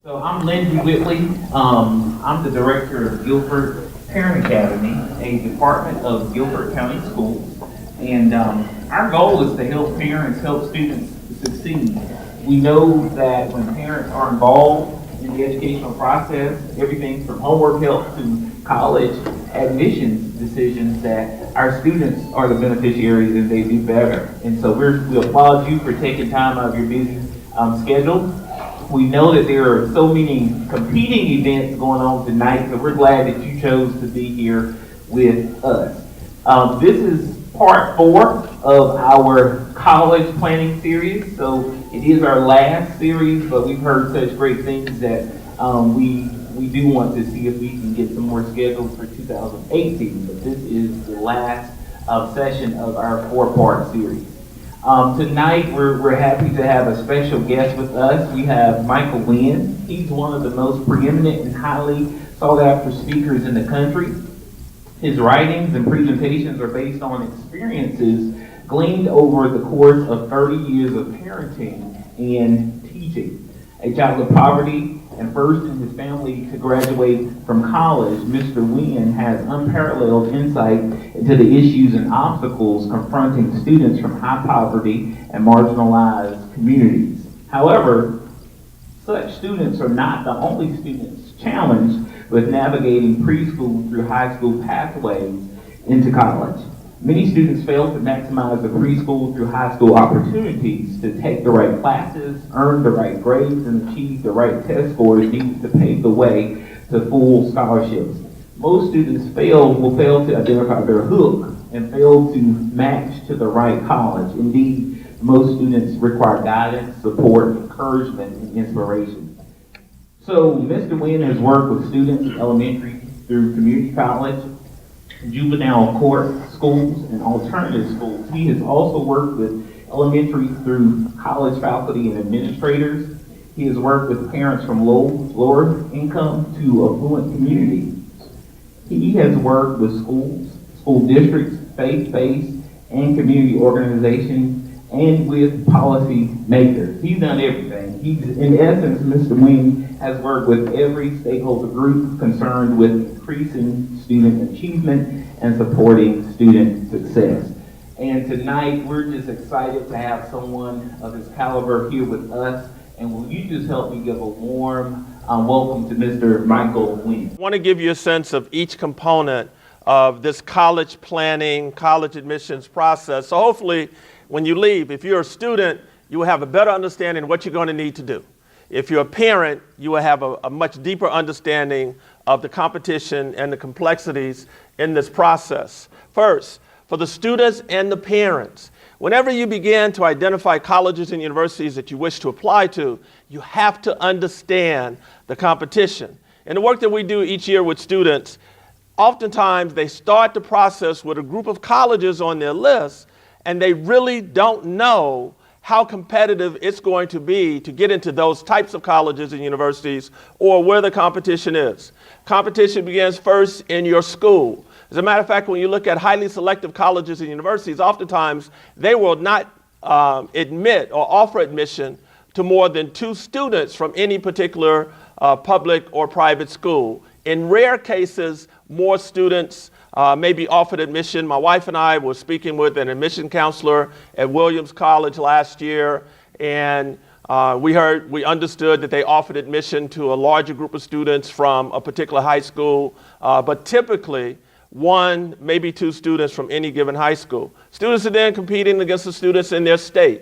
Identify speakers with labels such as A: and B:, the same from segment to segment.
A: So I'm Lindsay Whitley. I'm the director of Guilford Parent Academy, a department of Guilford County Schools. And our goal is to help parents help students succeed. We know that when parents are involved in the educational process, everything from homework help to college admissions decisions, that our students are the beneficiaries and they do better. And so we applaud you for taking time out of your busy schedule. We know that there are so many competing events going on tonight, so we're glad that you chose to be here with us. This is part 4 of our college planning series, so it is our last series, but we've heard such great things that we do want to see if we can get some more scheduled for 2018, but this is the last session of our 4-part series. Tonight, we're happy to have a special guest with us. We have Mychal Wynn. He's one of the most preeminent and highly sought after speakers in the country. His writings and presentations are based on experiences gleaned over the course of 30 years of parenting and teaching. A child of poverty and first in his family to graduate from college, Mr. Wynn has unparalleled insight into the issues and obstacles confronting students from high poverty and marginalized communities. However, such students are not the only students challenged with navigating preschool through high school pathways into college. Many students fail to maximize the preschool through high school opportunities to take the right classes, earn the right grades, and achieve the right test scores needed to pave the way to full scholarships. Most students will fail to identify their hook and fail to match to the right college. Indeed, most students require guidance, support, encouragement, and inspiration. So Mr. Wynn has worked with students in elementary through community college, juvenile court schools, and alternative schools. He has also worked with elementary through college faculty and administrators. He has worked with parents from lower income to affluent communities. He has worked with schools, school districts, faith-based, and community organizations, and with policy makers. He's done everything. In essence, Mr. Wynn has worked with every stakeholder group concerned with increasing student achievement and supporting student success. And tonight, we're just excited to have someone of his caliber here with us. And will you just help me give a warm welcome to Mr. Mychal Wynn?
B: I want to give you a sense of each component of this college planning, college admissions process. So hopefully, when you leave, if you're a student, you will have a better understanding of what you're going to need to do. If you're a parent, you will have a much deeper understanding of the competition and the complexities in this process. First, for the students and the parents, whenever you begin to identify colleges and universities that you wish to apply to, you have to understand the competition. In the work that we do each year with students, oftentimes they start the process with a group of colleges on their list, and they really don't know how competitive it's going to be to get into those types of colleges and universities, or where the competition is. Competition begins first in your school. As a matter of fact, when you look at highly selective colleges and universities, oftentimes they will not admit or offer admission to more than 2 students from any particular public or private school. In rare cases, more students may be offered admission. My wife and I were speaking with an admission counselor at Williams College last year, and we understood that they offered admission to a larger group of students from a particular high school, but typically 1, maybe 2 students from any given high school. Students are then competing against the students in their state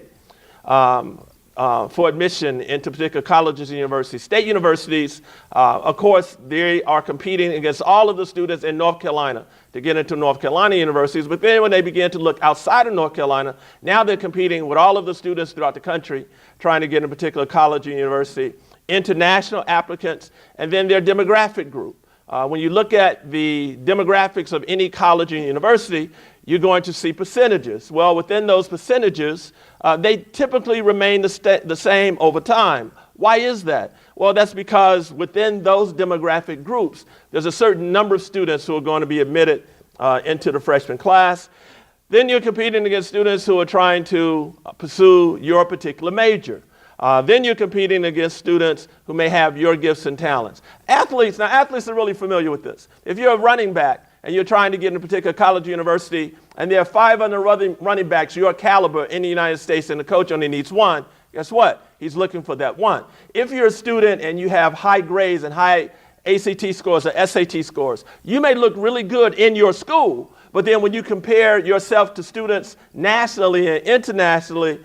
B: for admission into particular colleges and universities. State universities, of course, they are competing against all of the students in North Carolina to get into North Carolina universities, but then when they begin to look outside of North Carolina, now they're competing with all of the students throughout the country trying to get in a particular college or university, international applicants, and then their demographic group. When you look at the demographics of any college and university, you're going to see percentages. Well, within those percentages, they typically remain the same over time. Why is that? Well, that's because within those demographic groups, there's a certain number of students who are going to be admitted into the freshman class. Then you're competing against students who are trying to pursue your particular major. Then you're competing against students who may have your gifts and talents. Athletes are really familiar with this. If you're a running back and you're trying to get in a particular college or university, and there are 5 other running backs your caliber in the United States, and the coach only needs one, guess what? He's looking for that one. If you're a student and you have high grades and high ACT scores or SAT scores, you may look really good in your school, but then when you compare yourself to students nationally and internationally,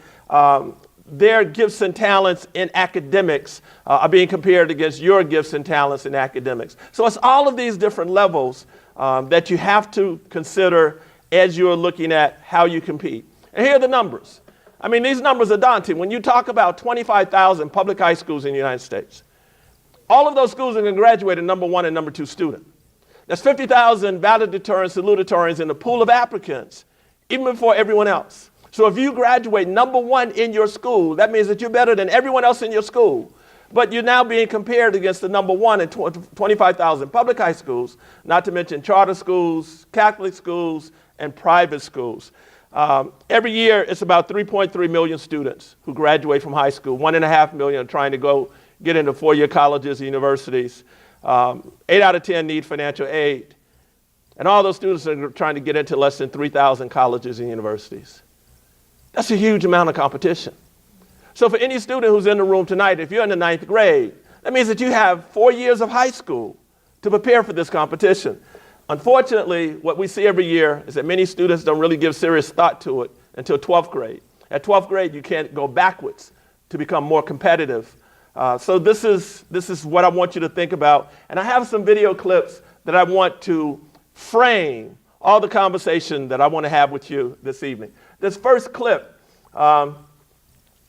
B: their gifts and talents in academics are being compared against your gifts and talents in academics. So it's all of these different levels that you have to consider as you're looking at how you compete. And here are the numbers. I mean, these numbers are daunting. When you talk about 25,000 public high schools in the United States, all of those schools are going to graduate a number 1 and number 2 student. That's 50,000 valedictorians, salutatorians in the pool of applicants, even before everyone else. So if you graduate number 1 in your school, that means that you're better than everyone else in your school. But you're now being compared against the number 1 in 25,000 public high schools, not to mention charter schools, Catholic schools, and private schools. Every year, it's about 3.3 million students who graduate from high school. 1.5 million are trying to get into 4-year colleges and universities. 8 out of 10 need financial aid. And all those students are trying to get into less than 3,000 colleges and universities. That's a huge amount of competition. So for any student who's in the room tonight, if you're in the 9th grade, that means that you have 4 years of high school to prepare for this competition. Unfortunately, what we see every year is that many students don't really give serious thought to it until 12th grade. At 12th grade, you can't go backwards to become more competitive. So this is what I want you to think about. And I have some video clips that I want to frame all the conversation that I want to have with you this evening. This first clip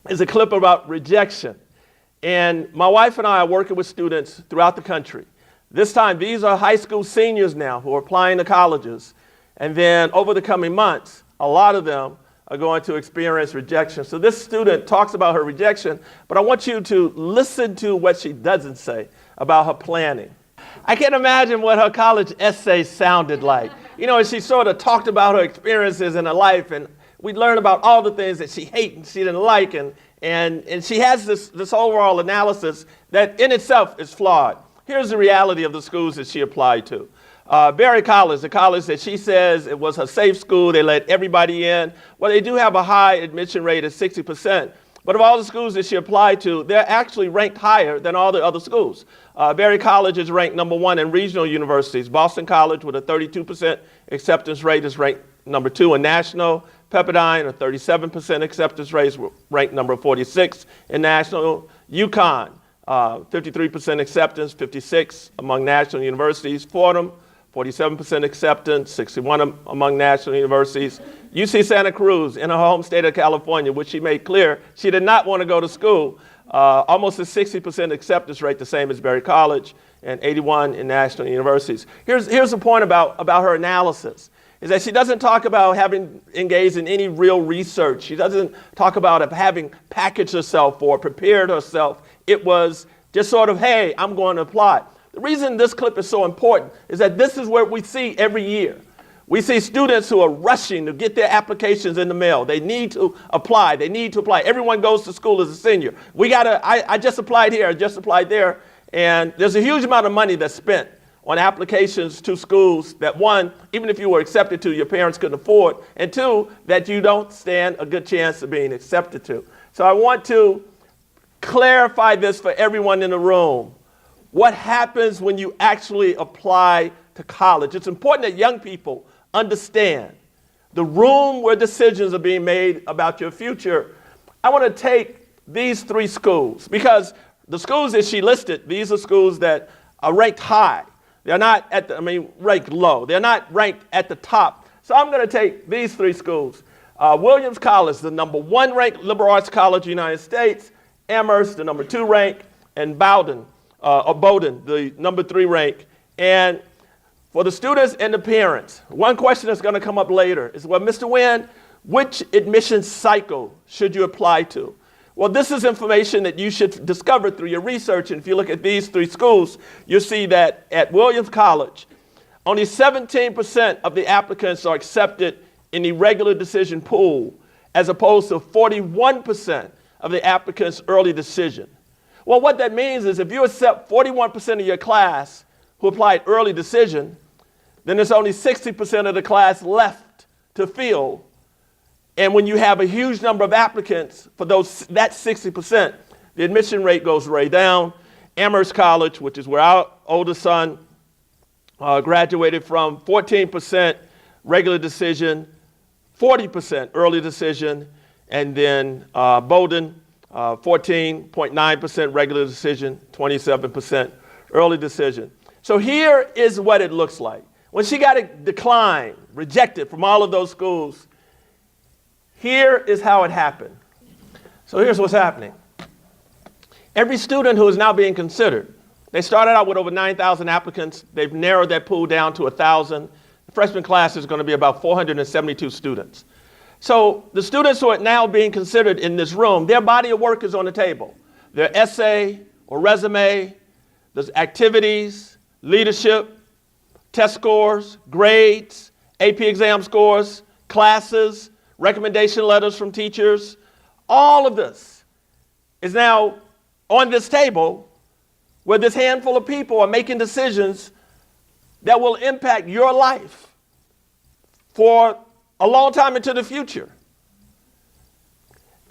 B: is a clip about rejection. And my wife and I are working with students throughout the country. This time, these are high school seniors now who are applying to colleges. And then over the coming months, a lot of them are going to experience rejection. So this student talks about her rejection, but I want you to listen to what she doesn't say about her planning. I can't imagine what her college essay sounded like. You know, she sort of talked about her experiences in her life, and we learned about all the things that she hated and she didn't like, and she has this overall analysis that in itself is flawed. Here's the reality of the schools that she applied to. Berry College, the college that she says it was her safe school, they let everybody in. Well, they do have a high admission rate of 60%. But of all the schools that she applied to, they're actually ranked higher than all the other schools. Berry College is ranked number 1 in regional universities. Boston College with a 32% acceptance rate is ranked number 2 in national. Pepperdine, a 37% acceptance rate, is ranked number 46 in national. UConn, 53% acceptance, 56 among national universities. Fordham, 47% acceptance, 61 among national universities. UC Santa Cruz, in her home state of California, which she made clear she did not want to go to school, almost a 60% acceptance rate, the same as Berry College, and 81 in national universities. Here's the point about her analysis, is that she doesn't talk about having engaged in any real research. She doesn't talk about having packaged herself or prepared herself. It was just sort of, hey, I'm going to apply. The reason this clip is so important is that this is what we see every year. We see students who are rushing to get their applications in the mail. They need to apply. They need to apply. Everyone goes to school as a senior. I just applied here. I just applied there. And there's a huge amount of money that's spent on applications to schools that, one, even if you were accepted to, your parents couldn't afford, and two, that you don't stand a good chance of being accepted to. So I want to clarify this for everyone in the room. What happens when you actually apply to college? It's important that young people understand the room where decisions are being made about your future. I want to take these 3 schools, because the schools that she listed, these are schools that are ranked high. They're not ranked low. They're not ranked at the top. So I'm going to take these 3 schools. Williams College, the number 1 ranked liberal arts college in the United States. Amherst, the number 2 ranked. And Bowdoin, the number 3 rank. And for the students and the parents, one question that's going to come up later is, well, Mr. Wynn, which admission cycle should you apply to? Well, this is information that you should discover through your research. And if you look at these 3 schools, you'll see that at Williams College, only 17% of the applicants are accepted in the regular decision pool, as opposed to 41% of the applicant's early decision. Well, what that means is if you accept 41% of your class who applied early decision, then there's only 60% of the class left to fill. And when you have a huge number of applicants for that 60%, the admission rate goes way down. Amherst College, which is where our oldest son graduated from, 14% regular decision, 40% early decision, and then Bowdoin, 14.9% regular decision, 27% early decision. So here is what it looks like. When she got a decline, rejected from all of those schools, here is how it happened. So here's what's happening. Every student who is now being considered, they started out with over 9,000 applicants. They've narrowed that pool down to 1,000. The freshman class is going to be about 472 students. So the students who are now being considered in this room, their body of work is on the table. Their essay or resume, there's activities, leadership, test scores, grades, AP exam scores, classes, recommendation letters from teachers. All of this is now on this table where this handful of people are making decisions that will impact your life for a long time into the future.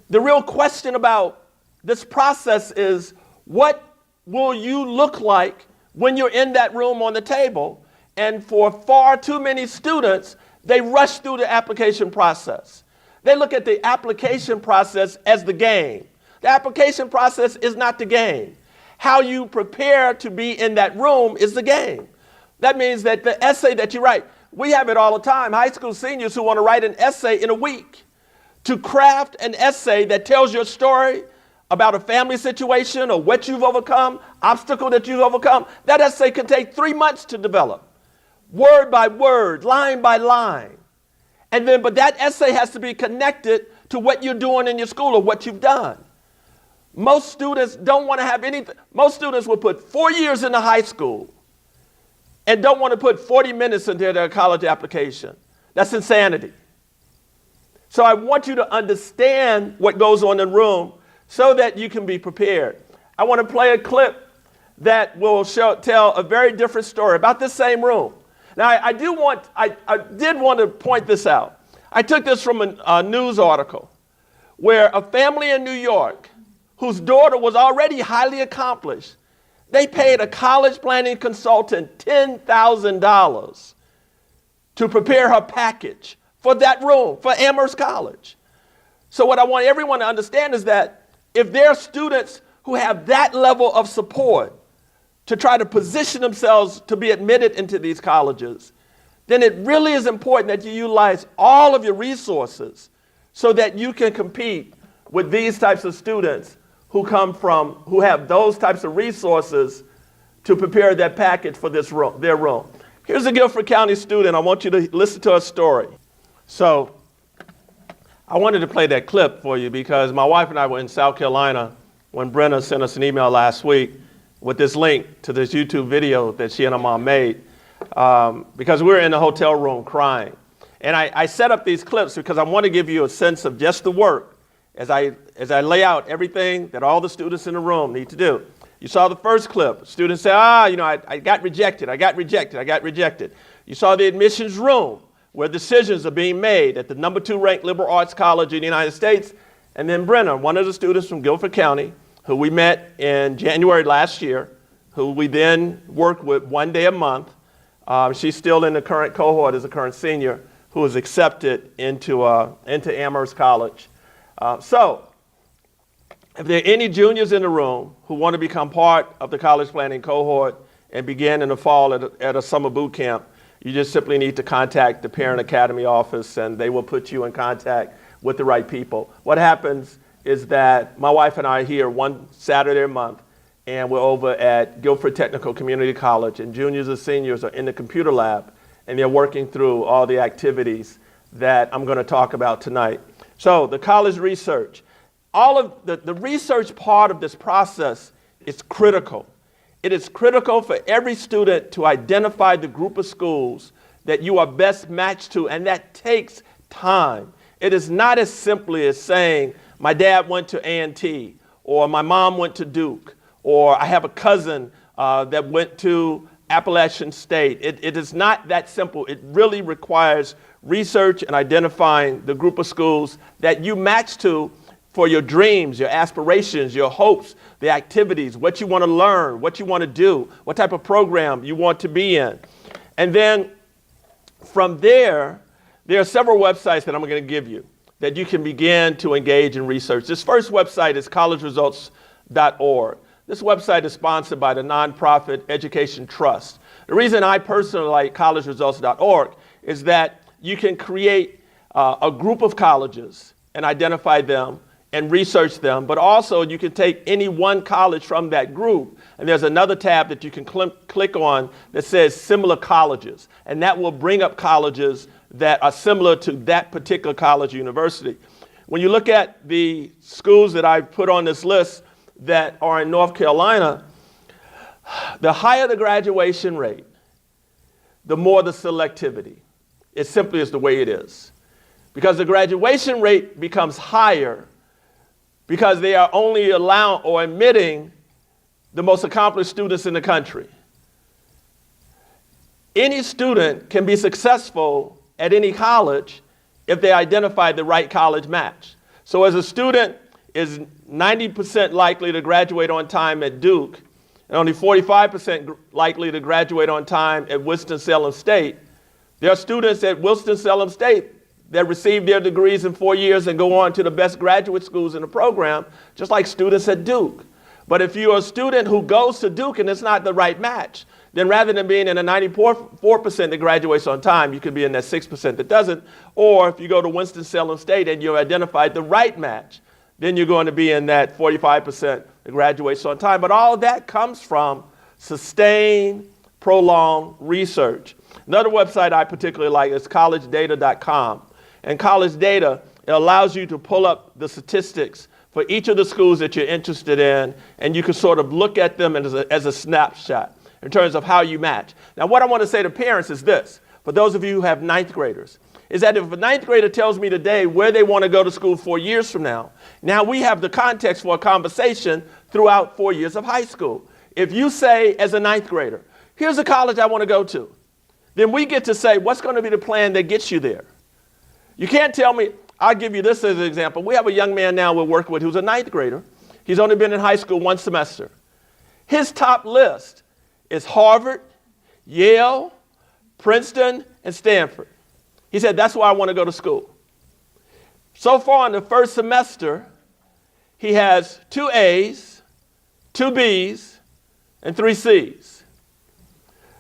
B: The real question about this process is, what will you look like when you're in that room on the table? And for far too many students, they rush through the application process. They look at the application process as the game. The application process is not the game. How you prepare to be in that room is the game. That means that the essay that you write, we have it all the time, high school seniors who want to write an essay in a week. To craft an essay that tells your story about a family situation or what you've overcome, obstacle that you've overcome, that essay can take 3 months to develop. Word by word, line by line. And then, but that essay has to be connected to what you're doing in your school or what you've done. Most students don't want to have anything. Most students will put 4 years into high school and don't want to put 40 minutes into their college application. That's insanity. So I want you to understand what goes on in the room so that you can be prepared. I want to play a clip that will tell a very different story about this same room. Now, I did want to point this out. I took this from a news article where a family in New York whose daughter was already highly accomplished, they paid a college planning consultant $10,000 to prepare her package for that room, for Amherst College. So what I want everyone to understand is that if there are students who have that level of support to try to position themselves to be admitted into these colleges, then it really is important that you utilize all of your resources so that you can compete with these types of students who have those types of resources to prepare that package for their room. Here's a Guilford County student. I want you to listen to her story. So I wanted to play that clip for you because my wife and I were in South Carolina when Brenna sent us an email last week with this link to this YouTube video that she and her mom made because we were in the hotel room crying. And I set up these clips because I want to give you a sense of just the work as I lay out everything that all the students in the room need to do. You saw the first clip. Students say, I got rejected. You saw the admissions room where decisions are being made at the number 2 ranked liberal arts college in the United States. And then Brenna, one of the students from Guilford County, who we met in January last year, who we then worked with 1 day a month. She's still in the current cohort as a current senior, who was accepted into Amherst College. So, if there are any juniors in the room who want to become part of the college planning cohort and begin in the fall at a summer boot camp, you just simply need to contact the Parent Academy office and they will put you in contact with the right people. What happens is that my wife and I are here one Saturday a month and we're over at Guilford Technical Community College and juniors and seniors are in the computer lab and they're working through all the activities that I'm going to talk about tonight. So the college research, all of the research part of this process is critical. It is critical for every student to identify the group of schools that you are best matched to, and that takes time. It is not as simply as saying, my dad went to A&T, or my mom went to Duke, or I have a cousin that went to Appalachian State. It is not that simple. It really requires research and identifying the group of schools that you match to for your dreams, your aspirations, your hopes, the activities, what you want to learn, what you want to do, what type of program you want to be in. And then from there are several websites that I'm going to give you that you can begin to engage in research. This first website is collegeresults.org. This website is sponsored by the nonprofit Education Trust. The reason I personally like collegeresults.org is that you can create a group of colleges and identify them and research them, but also you can take any one college from that group, and there's another tab that you can click on that says similar colleges, and that will bring up colleges that are similar to that particular college or university. When you look at the schools that I've put on this list that are in North Carolina, the higher the graduation rate, the more the selectivity. It simply is the way it is. Because the graduation rate becomes higher because they are only allowing or admitting the most accomplished students in the country. Any student can be successful at any college if they identify the right college match. So as a student is 90% likely to graduate on time at Duke, and only 45% likely to graduate on time at Winston-Salem State, there are students at Winston-Salem State that receive their degrees in 4 years and go on to the best graduate schools in the program, just like students at Duke. But if you're a student who goes to Duke and it's not the right match, then rather than being in a 94% that graduates on time, you could be in that 6% that doesn't. Or if you go to Winston-Salem State and you identified the right match, then you're going to be in that 45% that graduates on time. But all of that comes from sustained, prolonged research. Another website I particularly like is collegedata.com. And College Data, it allows you to pull up the statistics for each of the schools that you're interested in, and you can sort of look at them as a snapshot in terms of how you match. Now, what I want to say to parents is this, for those of you who have ninth graders, is that if a ninth grader tells me today where they want to go to school 4 years from now we have the context for a conversation throughout 4 years of high school. If you say as a ninth grader, here's a college I want to go to, then we get to say, what's going to be the plan that gets you there? You can't tell me, I'll give you this as an example. We have a young man now we're working with who's a ninth grader. He's only been in high school 1 semester. His top list is Harvard, Yale, Princeton, and Stanford. He said, that's where I want to go to school. So far in the first semester, he has 2 A's, 2 B's, and 3 C's.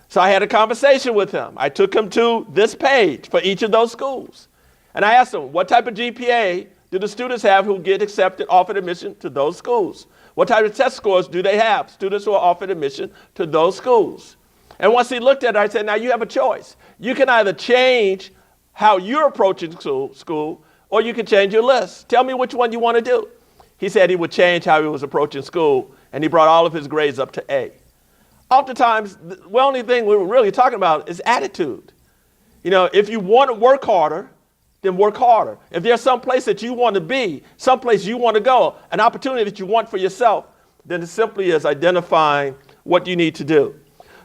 B: So I had a conversation with him. I took him to this page for each of those schools. And I asked him, what type of GPA do the students have who get accepted, offered admission to those schools? What type of test scores do they have, students who are offered admission to those schools? And once he looked at it, I said, now you have a choice. You can either change how you're approaching school, or you can change your list. Tell me which one you want to do. He said he would change how he was approaching school, and he brought all of his grades up to A. Oftentimes, the only thing we were really talking about is attitude. You know, if you want to work harder, then work harder. If there's some place that you want to be, some place you want to go, an opportunity that you want for yourself, then it simply is identifying what you need to do.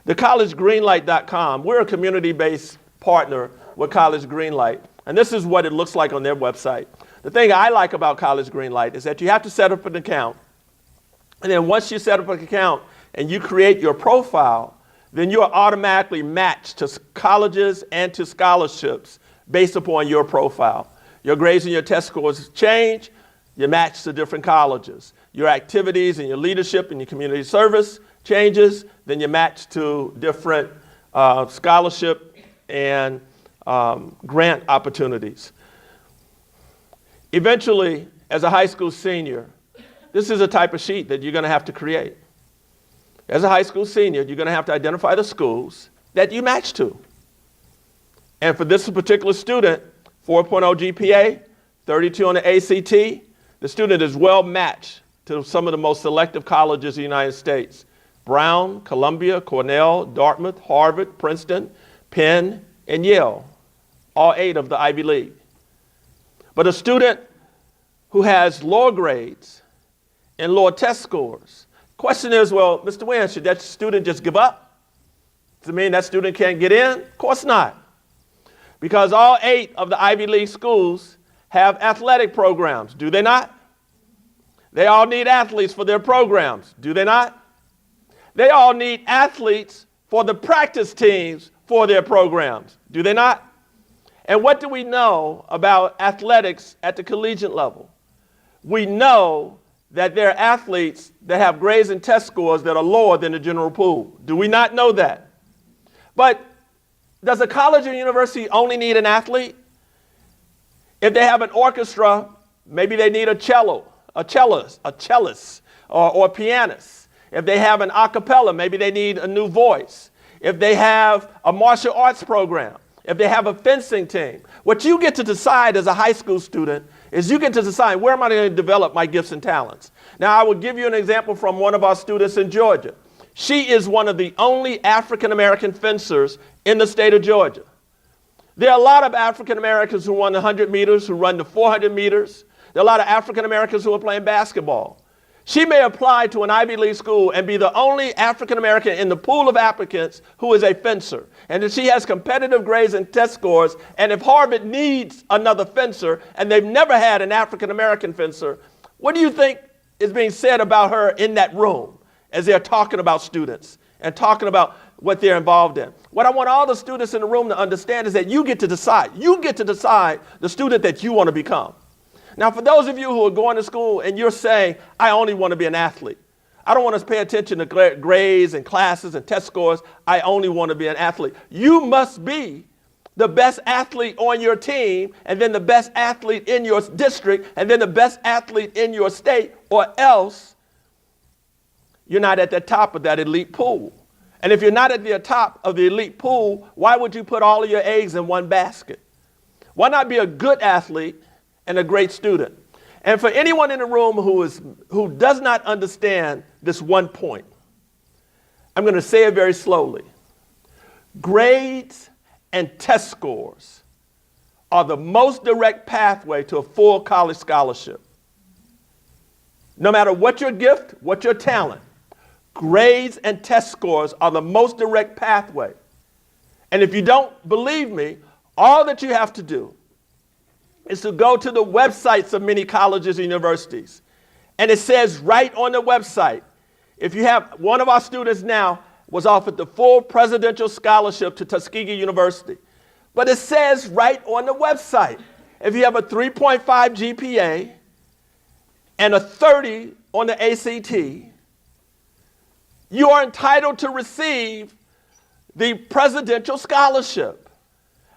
B: The collegegreenlight.com, we're a community-based partner with College Greenlight, and this is what it looks like on their website. The thing I like about College Greenlight is that you have to set up an account, and then once you set up an account and you create your profile, then you are automatically matched to colleges and to scholarships based upon your profile. Your grades and your test scores change, you're matched to different colleges. Your activities and your leadership and your community service changes, then you're matched to different scholarship and grant opportunities. Eventually, as a high school senior, this is a type of sheet that you're going to have to create. As a high school senior, you're going to have to identify the schools that you match to. And for this particular student, 4.0 GPA, 32 on the ACT, the student is well matched to some of the most selective colleges in the United States. Brown, Columbia, Cornell, Dartmouth, Harvard, Princeton, Penn, and Yale, all 8 of the Ivy League. But a student who has lower grades and lower test scores. Question is, well, Mr. Wynn, should that student just give up? Does it mean that student can't get in? Of course not. Because all 8 of the Ivy League schools have athletic programs, do they not? They all need athletes for their programs, do they not? They all need athletes for the practice teams for their programs, do they not? And what do we know about athletics at the collegiate level? We know that there are athletes that have grades and test scores that are lower than the general pool. Do we not know that? But does a college or university only need an athlete? If they have an orchestra, maybe they need a cellist, or a pianist. If they have an a cappella, maybe they need a new voice. If they have a martial arts program, if they have a fencing team. What you get to decide as a high school student is you get to decide, where am I going to develop my gifts and talents? Now, I will give you an example from one of our students in Georgia. She is one of the only African-American fencers in the state of Georgia. There are a lot of African-Americans who run the 100 meters, who run the 400 meters. There are a lot of African-Americans who are playing basketball. She may apply to an Ivy League school and be the only African-American in the pool of applicants who is a fencer. And if she has competitive grades and test scores, and if Harvard needs another fencer, and they've never had an African-American fencer, what do you think is being said about her in that room as they're talking about students and talking about what they're involved in? What I want all the students in the room to understand is that you get to decide. You get to decide the student that you want to become. Now, for those of you who are going to school and you're saying, I only want to be an athlete. I don't want to pay attention to grades and classes and test scores. I only want to be an athlete. You must be the best athlete on your team, and then the best athlete in your district, and then the best athlete in your state, or else you're not at the top of that elite pool. And if you're not at the top of the elite pool, why would you put all of your eggs in one basket? Why not be a good athlete and a great student? And for anyone in the room who does not understand this one point, I'm going to say it very slowly. Grades and test scores are the most direct pathway to a full college scholarship. No matter what your gift, what your talent, grades and test scores are the most direct pathway. And if you don't believe me, all that you have to do is to go to the websites of many colleges and universities. And it says right on the website, if you have one of our students now was offered the full presidential scholarship to Tuskegee University. But it says right on the website, if you have a 3.5 GPA and a 30 on the ACT, you are entitled to receive the presidential scholarship.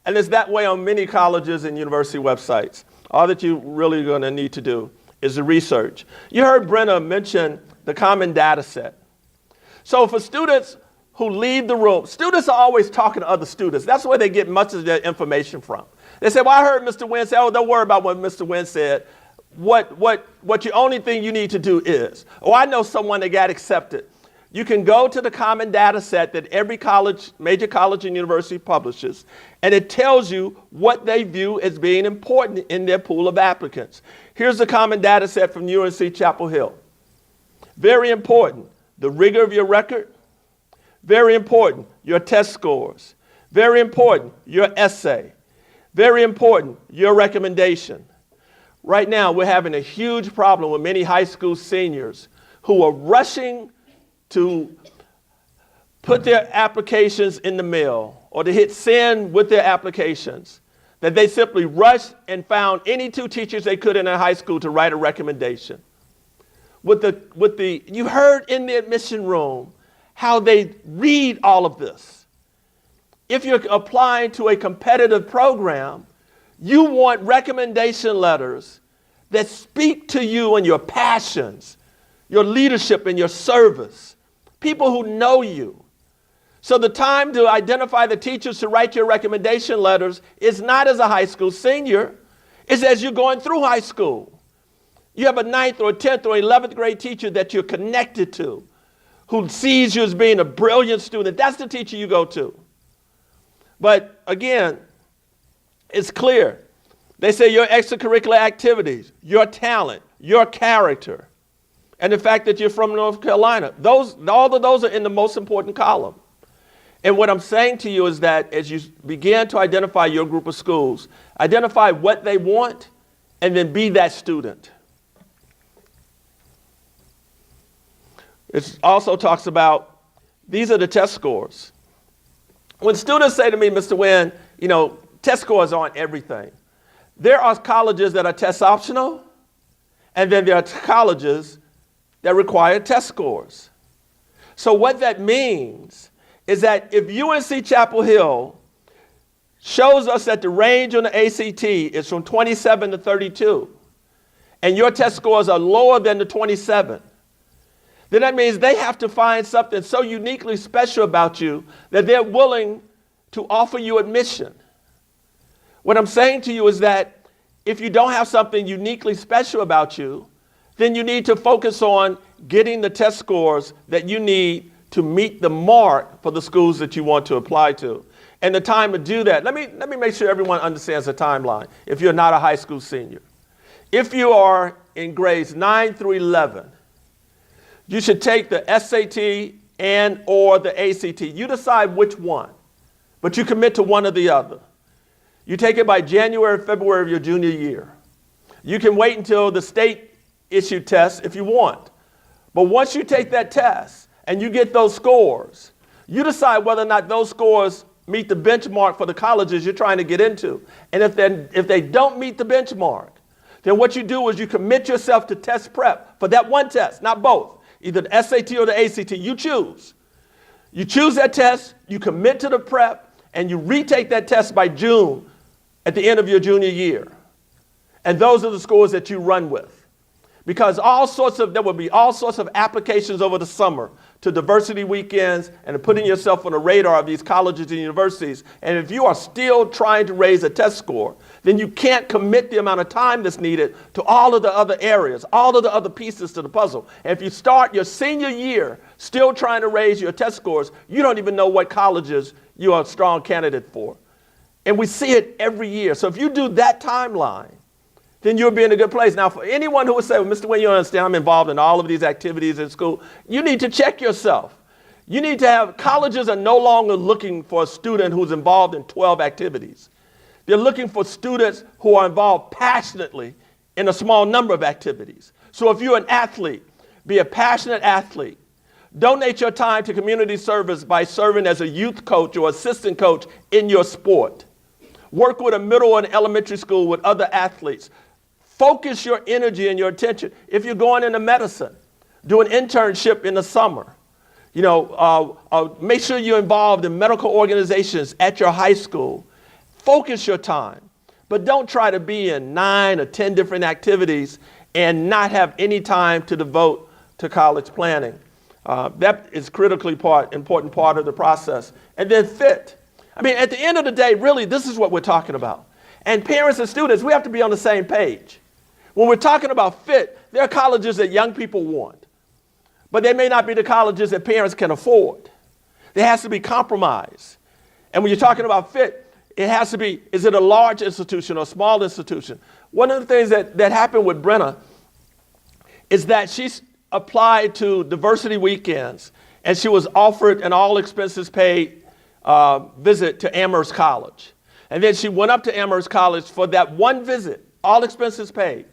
B: And it's that way on many colleges and university websites. All that you're really going to need to do is the research. You heard Brenna mention the common data set. So for students who leave the room, students are always talking to other students. That's where they get much of their information from. They say, well, I heard Mr. Wynn say, oh, don't worry about what Mr. Wynn said. What your only thing you need to do is, oh, I know someone that got accepted. You can go to the common data set that every college, major college and university publishes, and it tells you what they view as being important in their pool of applicants. Here's the common data set from UNC Chapel Hill. Very important, the rigor of your record. Very important, your test scores. Very important, your essay. Very important, your recommendation. Right now, we're having a huge problem with many high school seniors who are rushing to put their applications in the mail or to hit send with their applications, that they simply rushed and found any 2 teachers they could in their high school to write a recommendation. You heard in the admission room how they read all of this. If you're applying to a competitive program, you want recommendation letters that speak to you and your passions, your leadership and your service. People who know you. So the time to identify the teachers to write your recommendation letters is not as a high school senior, it's as you're going through high school. You have a 9th or a 10th or 11th grade teacher that you're connected to, who sees you as being a brilliant student. That's the teacher you go to. But again, it's clear They say your extracurricular activities, your talent, your character, and the fact that you're from North Carolina. All of those are in the most important column. And what I'm saying to you is that as you begin to identify your group of schools, identify what they want and then be that student. It also talks about, these are the test scores. When students say to me, Mr. Wynn, test scores aren't everything. There are colleges that are test optional, and then there are colleges that require test scores. So what that means is that if UNC Chapel Hill shows us that the range on the ACT is from 27 to 32, and your test scores are lower than the 27, then that means they have to find something so uniquely special about you that they're willing to offer you admission. What I'm saying to you is that if you don't have something uniquely special about you, then you need to focus on getting the test scores that you need to meet the mark for the schools that you want to apply to. And the time to do that, let me make sure everyone understands the timeline if you're not a high school senior. If you are in grades 9 through 11, you should take the SAT and or the ACT. You decide which one, but you commit to one or the other. You take it by January, February of your junior year. You can wait until the state issue test if you want. But once you take that test and you get those scores, you decide whether or not those scores meet the benchmark for the colleges you're trying to get into. And if they don't meet the benchmark, then what you do is you commit yourself to test prep for that one test, not both. Either the SAT or the ACT, you choose. You choose that test, you commit to the prep, and you retake that test by June at the end of your junior year. And those are the scores that you run with. Because there will be all sorts of applications over the summer to diversity weekends and to putting yourself on the radar of these colleges and universities. And if you are still trying to raise a test score, then you can't commit the amount of time that's needed to all of the other areas, all of the other pieces to the puzzle. And if you start your senior year still trying to raise your test scores, you don't even know what colleges you are a strong candidate for. And we see it every year. So if you do that timeline, then you'll be in a good place. Now, for anyone who would say, well, Mr. Wynn, you understand I'm involved in all of these activities in school, you need to check yourself. You need to have, colleges are no longer looking for a student who's involved in 12 activities. They're looking for students who are involved passionately in a small number of activities. So if you're an athlete, be a passionate athlete. Donate your time to community service by serving as a youth coach or assistant coach in your sport. Work with a middle and elementary school with other athletes. Focus your energy and your attention. If you're going into medicine, do an internship in the summer. Make sure you're involved in medical organizations at your high school. Focus your time, but don't try to be in 9 or 10 different activities and not have any time to devote to college planning. That is critically important part of the process. And then fit. At the end of the day, really, this is what we're talking about. And parents and students, we have to be on the same page. When we're talking about fit, there are colleges that young people want, but they may not be the colleges that parents can afford. There has to be compromise. And when you're talking about fit, it has to be, is it a large institution or a small institution? One of the things that happened with Brenna is that she applied to diversity weekends, and she was offered an all expenses paid visit to Amherst College. And then she went up to Amherst College for that one visit, all expenses paid.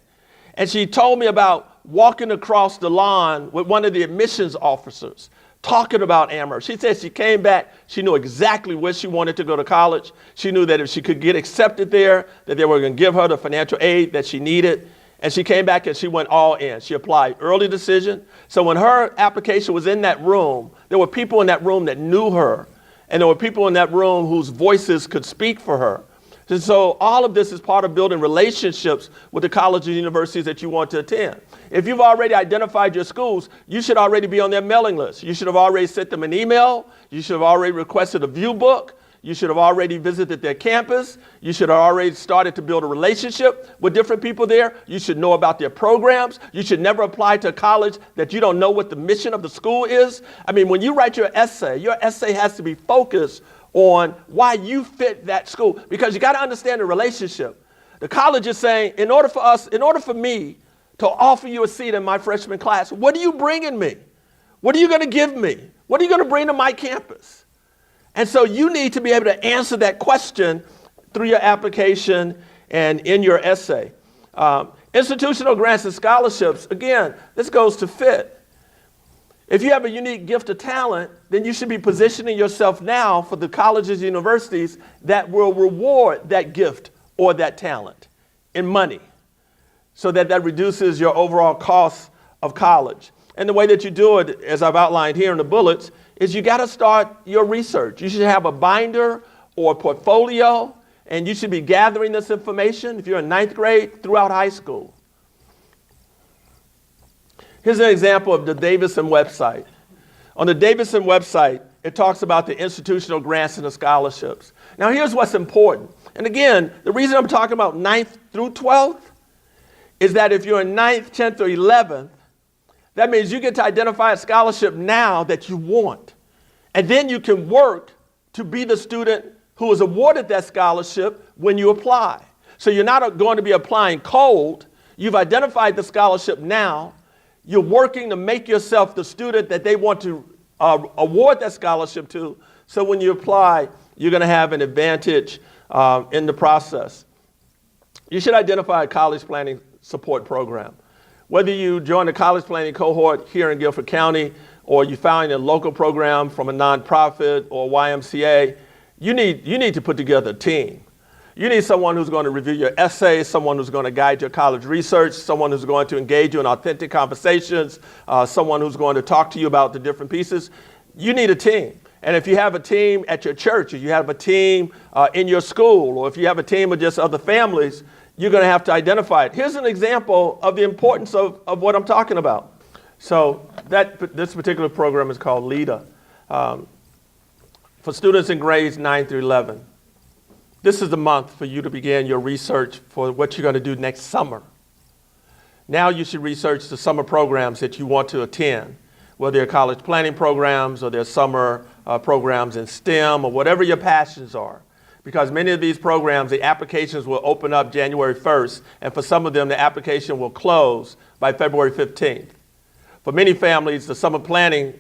B: And she told me about walking across the lawn with one of the admissions officers, talking about Amherst. She said she came back, she knew exactly where she wanted to go to college. She knew that if she could get accepted there, that they were going to give her the financial aid that she needed. And she came back and she went all in. She applied early decision. So when her application was in that room, there were people in that room that knew her. And there were people in that room whose voices could speak for her. And so all of this is part of building relationships with the colleges and universities that you want to attend. If you've already identified your schools, you should already be on their mailing list. You should have already sent them an email. You should have already requested a view book. You should have already visited their campus. You should have already started to build a relationship with different people there. You should know about their programs. You should never apply to a college that you don't know what the mission of the school is. When you write your essay has to be focused on why you fit that school, because you got to understand the relationship. The college is saying, in order for me to offer you a seat in my freshman class, what are you bringing me? What are you going to give me? What are you going to bring to my campus? And so you need to be able to answer that question through your application and in your essay. Institutional grants and scholarships, again, this goes to fit. If you have a unique gift or talent, then you should be positioning yourself now for the colleges and universities that will reward that gift or that talent in money, so that reduces your overall cost of college. And the way that you do it, as I've outlined here in the bullets, is you got to start your research. You should have a binder or a portfolio, and you should be gathering this information, if you're in 9th grade, throughout high school. Here's an example of the Davidson website. On the Davidson website, it talks about the institutional grants and the scholarships. Now here's what's important. And again, the reason I'm talking about 9th through 12th is that if you're in 9th, 10th, or 11th, that means you get to identify a scholarship now that you want. And then you can work to be the student who is awarded that scholarship when you apply. So you're not going to be applying cold. You've identified the scholarship now. You're working to make yourself the student that they want to award that scholarship to. So when you apply, you're going to have an advantage in the process. You should identify a college planning support program. Whether you join the college planning cohort here in Guilford County, or you find a local program from a nonprofit or YMCA, you need to put together a team. You need someone who's going to review your essays, someone who's going to guide your college research, someone who's going to engage you in authentic conversations, someone who's going to talk to you about the different pieces. You need a team. And if you have a team at your church, or you have a team in your school, or if you have a team of just other families, you're going to have to identify it. Here's an example of the importance of what I'm talking about. So this particular program is called LEADER. For students in grades 9 through 11. This is the month for you to begin your research for what you're going to do next summer. Now you should research the summer programs that you want to attend, whether they're college planning programs or they're summer programs in STEM or whatever your passions are. Because many of these programs, the applications will open up January 1st, and for some of them, the application will close by February 15th. For many families, the summer planning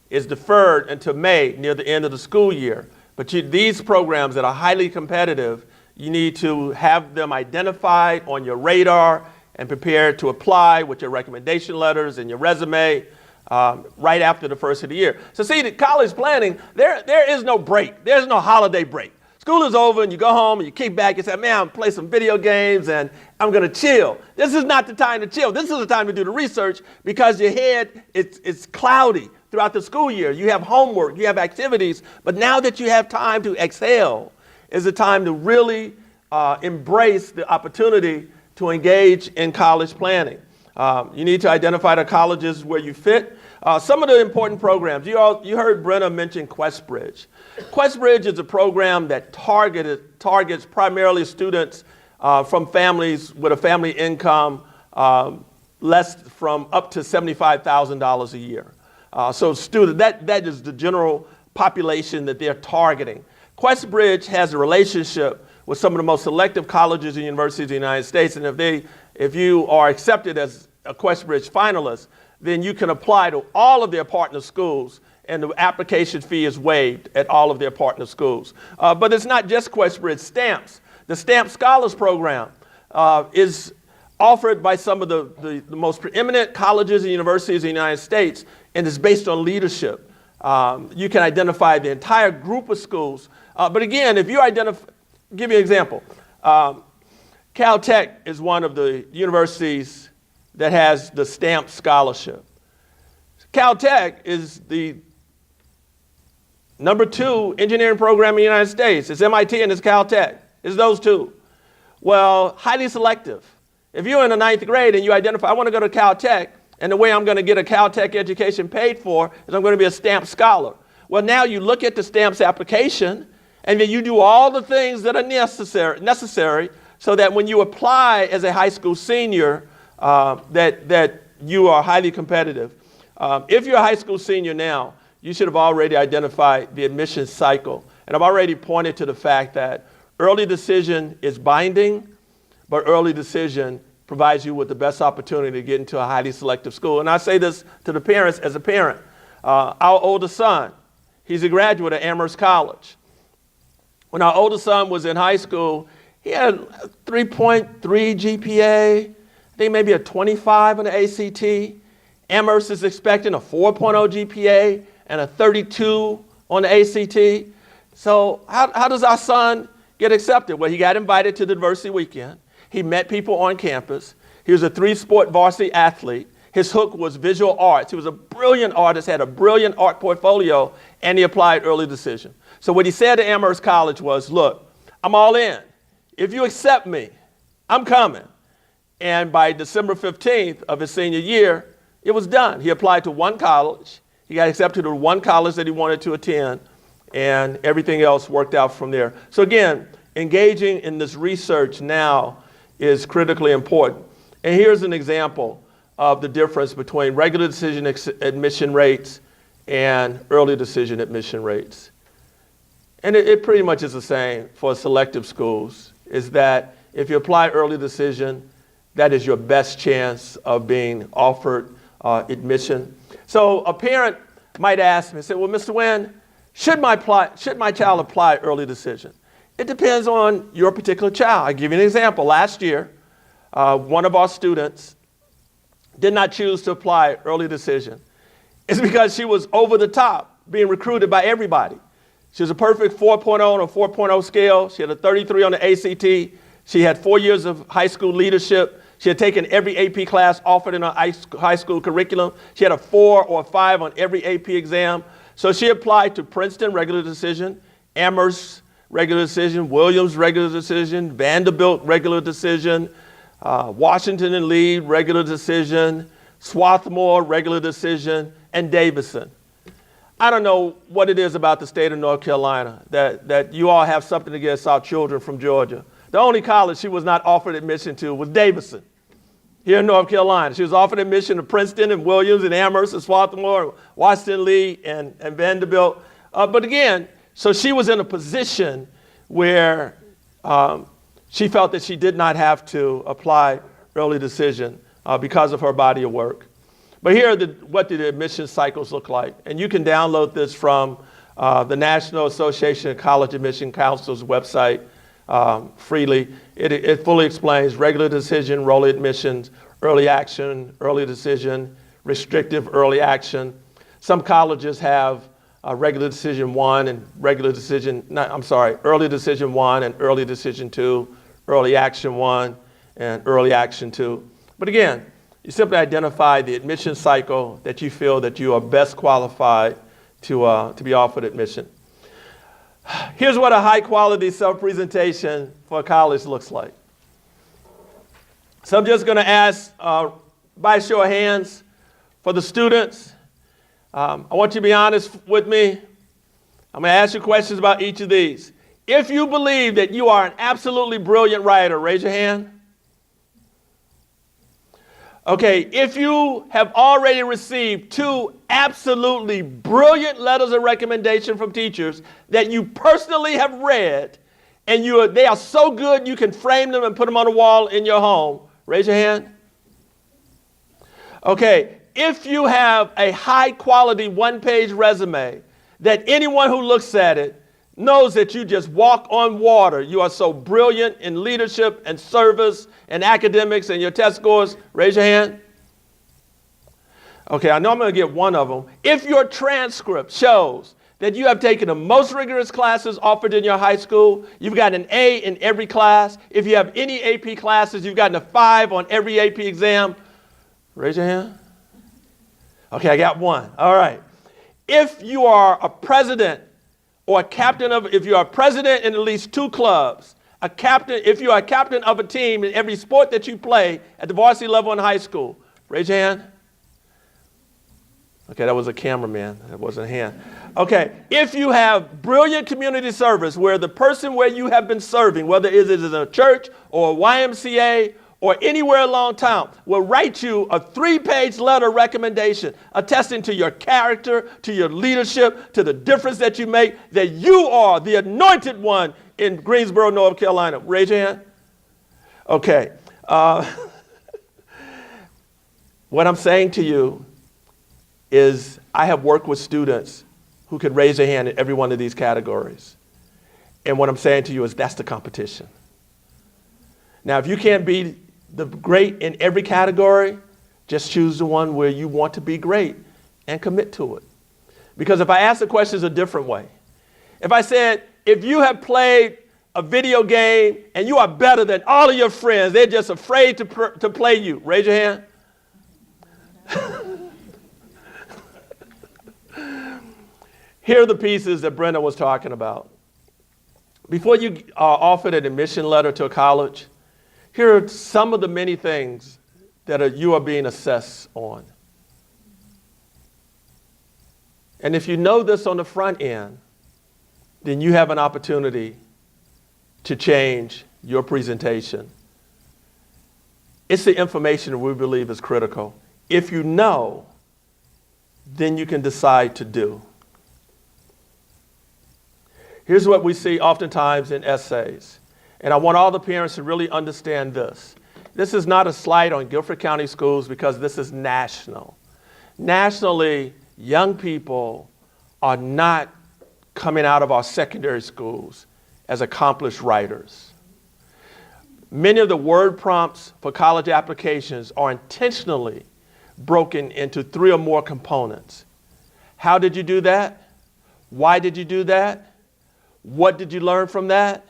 B: is deferred until May, near the end of the school year. But these programs that are highly competitive, you need to have them identified on your radar and prepared to apply with your recommendation letters and your resume right after the first of the year. So see, the college planning, there is no break. There's no holiday break. School is over and you go home and you kick back and say, man, I'm gonna play some video games and I'm gonna chill. This is not the time to chill. This is the time to do the research, because your head, it's cloudy throughout the school year. You have homework, you have activities, but now that you have time to exhale is the time to really embrace the opportunity to engage in college planning. You need to identify the colleges where you fit. Some of the important programs, you heard Brenna mention QuestBridge. QuestBridge is a program that targets primarily students from families with a family income less from up to $75,000 a year. So that is the general population that they're targeting. QuestBridge has a relationship with some of the most selective colleges and universities in the United States, and if you are accepted as a QuestBridge finalist, then you can apply to all of their partner schools, and the application fee is waived at all of their partner schools. But it's not just QuestBridge stamps. The Stamp Scholars Program is offered by some of the most preeminent colleges and universities in the United States, and is based on leadership. You can identify the entire group of schools. But again, if you give you an example. Caltech is one of the universities that has the Stamp Scholarship. Caltech is the #2 engineering program in the United States. It's MIT and it's Caltech. It's those two. Well, highly selective. If you're in the 9th grade and you identify, I want to go to Caltech, and the way I'm going to get a Caltech education paid for is I'm going to be a Stamp Scholar. Well, now you look at the Stamps application, and then you do all the things that are necessary so that when you apply as a high school senior, that you are highly competitive. If you're a high school senior now, you should have already identified the admissions cycle. And I've already pointed to the fact that early decision is binding, but early decision provides you with the best opportunity to get into a highly selective school. And I say this to the parents as a parent. Our oldest son, he's a graduate of Amherst College. When our oldest son was in high school, he had a 3.3 GPA, I think maybe a 25 on the ACT. Amherst is expecting a 4.0 GPA and a 32 on the ACT. So how does our son get accepted? Well, he got invited to the diversity weekend. He met people on campus. He was a 3-sport varsity athlete. His hook was visual arts. He was a brilliant artist, had a brilliant art portfolio, and he applied early decision. So what he said to Amherst College was, look, I'm all in. If you accept me, I'm coming. And by December 15th of his senior year, it was done. He applied to one college. He got accepted to one college that he wanted to attend, and everything else worked out from there. So again, engaging in this research now is critically important. And here's an example of the difference between regular decision admission rates and early decision admission rates. And it pretty much is the same for selective schools, is that if you apply early decision, that is your best chance of being offered admission. So a parent might ask me, say, well, Mr. Wynn, should my child apply early decision? It depends on your particular child. I'll give you an example. Last year, one of our students did not choose to apply early decision. It's because she was over the top, being recruited by everybody. She was a perfect 4.0 on a 4.0 scale. She had a 33 on the ACT. She had 4 years of high school leadership. She had taken every AP class offered in her high school curriculum. She had a 4 or a 5 on every AP exam. So she applied to Princeton regular decision, Amherst regular decision, Williams regular decision, Vanderbilt regular decision, Washington and Lee regular decision, Swarthmore regular decision, and Davidson. I don't know what it is about the state of North Carolina that you all have something against our children from Georgia. The only college she was not offered admission to was Davidson here in North Carolina. She was offered admission to Princeton and Williams and Amherst and Swarthmore, Washington Lee and Vanderbilt. But again, so she was in a position where she felt that she did not have to apply early decision because of her body of work. But here are what the admission cycles look like. And you can download this from the National Association of College Admission Council's website freely. It fully explains regular decision, rolling admissions, early action, early decision, restrictive early action. Some colleges have regular decision 1 and early decision 1 and early decision 2, early action 1 and early action 2. But again, you simply identify the admission cycle that you feel that you are best qualified to be offered admission. Here's what a high quality self-presentation for a college looks like. So I'm just going to ask by show of hands for the students. I want you to be honest with me. I'm going to ask you questions about each of these. If you believe that you are an absolutely brilliant writer, raise your hand. Okay, if you have already received 2 absolutely brilliant letters of recommendation from teachers that you personally have read, and they are so good you can frame them and put them on a wall in your home, raise your hand. Okay, if you have a high quality 1-page resume that anyone who looks at it knows that you just walk on water, you are so brilliant in leadership and service and academics and your test scores, raise your hand. Okay, I know I'm going to get one of them. If your transcript shows that you have taken the most rigorous classes offered in your high school, you've got an A in every class. If you have any AP classes, you've gotten a 5 on every AP exam, raise your hand. Okay, I got one. All right. If you are a president or a captain if you are a president in at least 2 clubs, if you are a captain of a team in every sport that you play at the varsity level in high school, raise your hand. Okay, that was a cameraman. That wasn't a hand. Okay, if you have brilliant community service where the person where you have been serving, whether it is in a church or a YMCA or anywhere along town, will write you a 3-page letter recommendation attesting to your character, to your leadership, to the difference that you make, that you are the anointed one in Greensboro, North Carolina. Raise your hand. Okay. What I'm saying to you is I have worked with students who could raise their hand in every one of these categories. And what I'm saying to you is that's the competition. Now, if you can't be the great in every category, just choose the one where you want to be great and commit to it. Because if I ask the questions a different way, if I said, if you have played a video game and you are better than all of your friends, they're just afraid to play you, raise your hand. Here are the pieces that Brenda was talking about. Before you are offered an admission letter to a college, here are some of the many things that you are being assessed on. And if you know this on the front end, then you have an opportunity to change your presentation. It's the information that we believe is critical. If you know, then you can decide to do. Here's what we see oftentimes in essays. And I want all the parents to really understand this. This is not a slight on Guilford County schools because this is national. Nationally, young people are not coming out of our secondary schools as accomplished writers. Many of the word prompts for college applications are intentionally broken into 3 or more components. How did you do that? Why did you do that? What did you learn from that?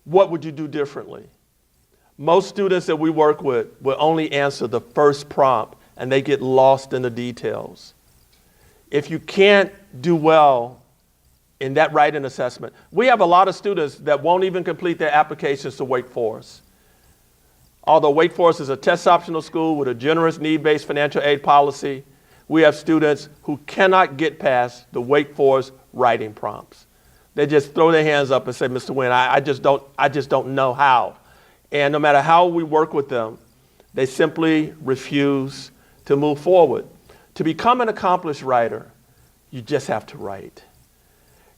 B: What would you do differently? Most students that we work with will only answer the first prompt and they get lost in the details. If you can't do well in that writing assessment, we have a lot of students that won't even complete their applications to Wake Forest. Although Wake Forest is a test optional school with a generous need-based financial aid policy, we have students who cannot get past the Wake Forest writing prompts. They just throw their hands up and say, Mr. Wynn, I just don't know how. And no matter how we work with them, they simply refuse to move forward. To become an accomplished writer, you just have to write.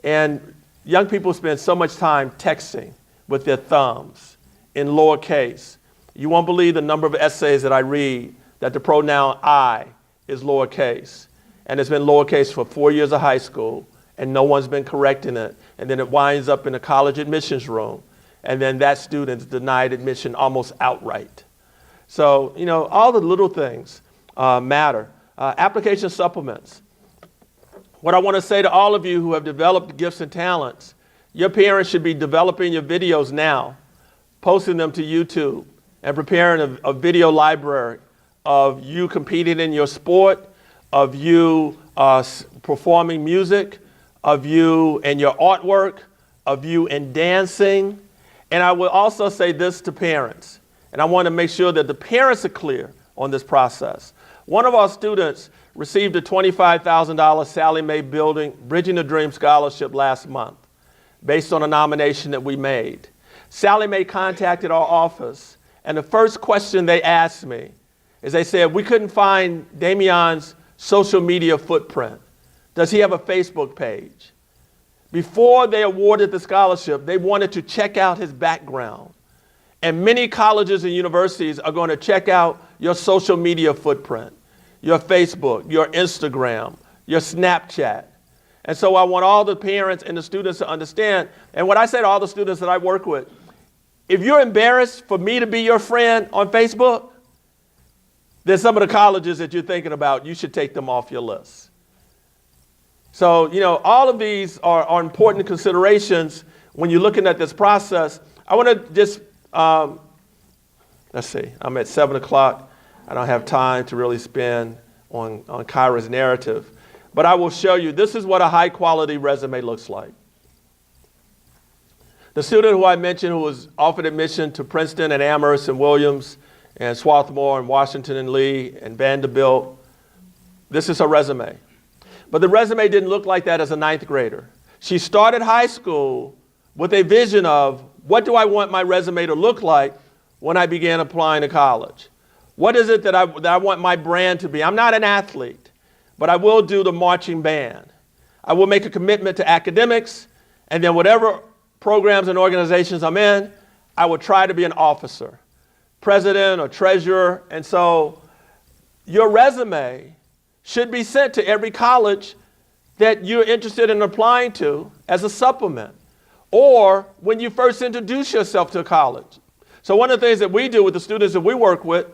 B: And young people spend so much time texting with their thumbs in lowercase. You won't believe the number of essays that I read that the pronoun I is lowercase. And it's been lowercase for 4 years of high school, and no one's been correcting it. And then it winds up in a college admissions room. And then that student's denied admission almost outright. So, all the little things matter. Application supplements. What I want to say to all of you who have developed gifts and talents, your parents should be developing your videos now, posting them to YouTube, and preparing a video library of you competing in your sport, of you performing music, of you and your artwork, of you in dancing. And I will also say this to parents, and I want to make sure that the parents are clear on this process. One of our students received a $25,000 Sallie Mae Bridging the Dream Scholarship last month based on a nomination that we made. Sallie Mae contacted our office, and the first question they asked me is they said, we couldn't find Damien's social media footprint. Does he have a Facebook page? Before they awarded the scholarship, they wanted to check out his background. And many colleges and universities are going to check out your social media footprint, your Facebook, your Instagram, your Snapchat. And so I want all the parents and the students to understand, and what I say to all the students that I work with, if you're embarrassed for me to be your friend on Facebook, then some of the colleges that you're thinking about, you should take them off your list. So, all of these are important considerations when you're looking at this process. I want to just, let's see, I'm at 7 o'clock. I don't have time to really spend on Kyra's narrative. But I will show you, this is what a high quality resume looks like. The student who I mentioned who was offered admission to Princeton and Amherst and Williams and Swarthmore and Washington and Lee and Vanderbilt, this is her resume. But the resume didn't look like that as a 9th grader. She started high school with a vision of, what do I want my resume to look like when I began applying to college? What is it that I want my brand to be? I'm not an athlete, but I will do the marching band. I will make a commitment to academics, and then whatever programs and organizations I'm in, I will try to be an officer. president or treasurer. And so your resume should be sent to every college that you're interested in applying to as a supplement, or when you first introduce yourself to college. So one of the things that we do with the students that we work with,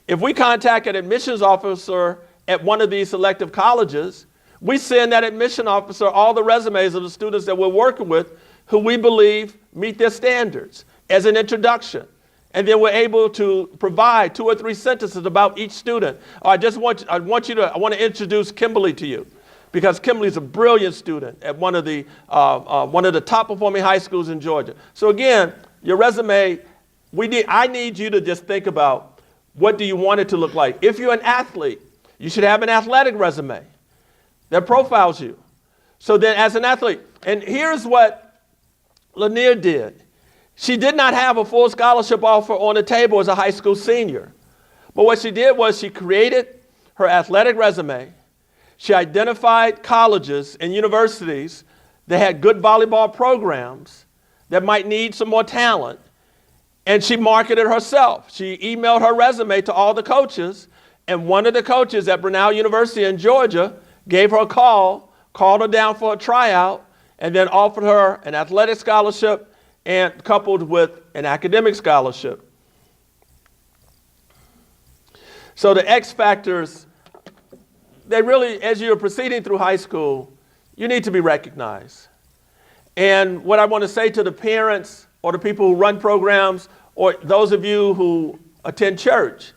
B: if we contact an admissions officer at one of these selective colleges, we send that admission officer all the resumes of the students that we're working with who we believe meet their standards as an introduction. And then we're able to provide 2 or 3 sentences about each student. I want to introduce Kimberly to you, because Kimberly's a brilliant student at one of the top performing high schools in Georgia. So again, your resume, I need you to just think about, what do you want it to look like? If you're an athlete, you should have an athletic resume that profiles you. So then as an athlete, and here's what Lanier did. She did not have a full scholarship offer on the table as a high school senior. But what she did was she created her athletic resume. She identified colleges and universities that had good volleyball programs that might need some more talent. And she marketed herself. She emailed her resume to all the coaches. And one of the coaches at Brunel University in Georgia gave her a call, called her down for a tryout, and then offered her an athletic scholarship and coupled with an academic scholarship. So the X factors, they really, as you're proceeding through high school, you need to be recognized. And what I want to say to the parents or the people who run programs or those of you who attend church,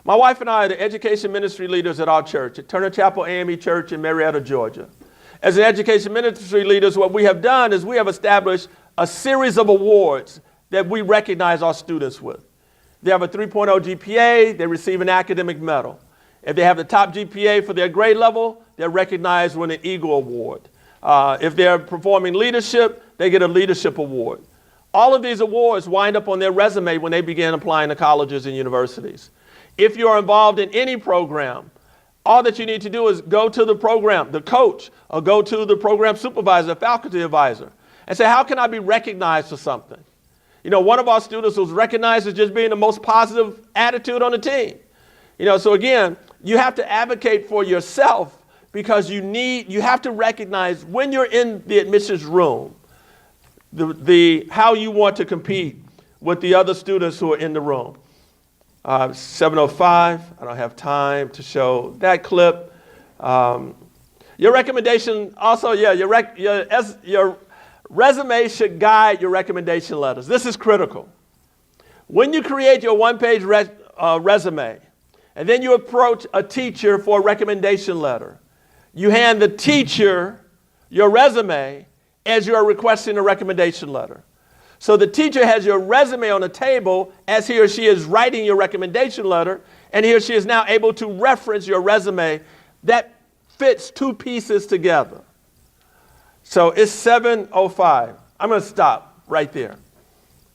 B: my wife and I are the education ministry leaders at our church, at Turner Chapel AME Church in Marietta, Georgia. As an education ministry leaders, what we have done is we have established a series of awards that we recognize our students with. They have a 3.0 GPA, they receive an academic medal. If they have the top GPA for their grade level, they're recognized with an Eagle Award. If they're performing leadership, they get a leadership award. All of these awards wind up on their resume when they begin applying to colleges and universities. If you're involved in any program, all that you need to do is go to the program, the coach, or go to the program supervisor, faculty advisor, and say, how can I be recognized for something? You know, one of our students was recognized as just being the most positive attitude on the team. You know, so again, you have to advocate for yourself, because you have to recognize when you're in the admissions room, how you want to compete with the other students who are in the room. 7:05, I don't have time to show that clip. Your recommendation also, your resume should guide your recommendation letters. This is critical. When you create your one-page resume, and then you approach a teacher for a recommendation letter, you hand the teacher your resume as you're requesting a recommendation letter. So the teacher has your resume on the table as he or she is writing your recommendation letter, and he or she is now able to reference your resume that fits 2 pieces together. So it's 7:05. I'm going to stop right there,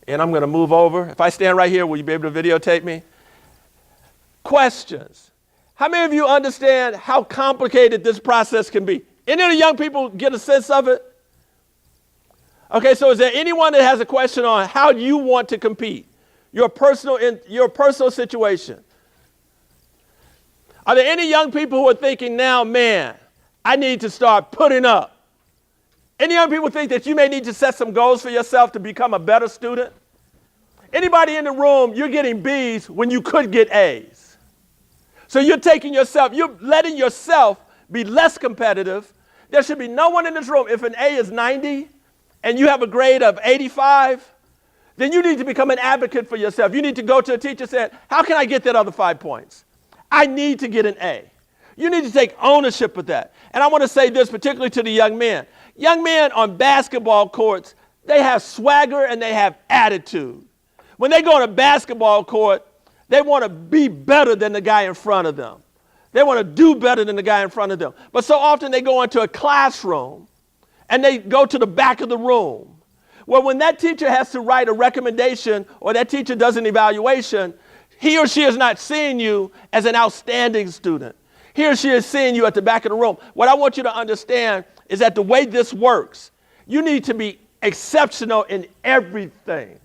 B: and I'm going to move over. If I stand right here, will you be able to videotape me? Questions. How many of you understand how complicated this process can be? Any of the young people get a sense of it? Okay, so is there anyone that has a question on how you want to compete? Your personal situation. Are there any young people who are thinking now, man, I need to start putting up? Any young people think that you may need to set some goals for yourself to become a better student? Anybody in the room, you're getting B's when you could get A's. So you're letting yourself be less competitive. There should be no one in this room, if an A is 90, and you have a grade of 85, then you need to become an advocate for yourself. You need to go to a teacher and say, how can I get that other 5 points? I need to get an A. You need to take ownership of that. And I want to say this particularly to the young men. Young men on basketball courts, they have swagger and they have attitude. When they go on a basketball court, they want to be better than the guy in front of them. They want to do better than the guy in front of them. But so often they go into a classroom and they go to the back of the room. Well, when that teacher has to write a recommendation or that teacher does an evaluation, he or she is not seeing you as an outstanding student. He or she is seeing you at the back of the room. What I want you to understand is that the way this works, you need to be exceptional in everything.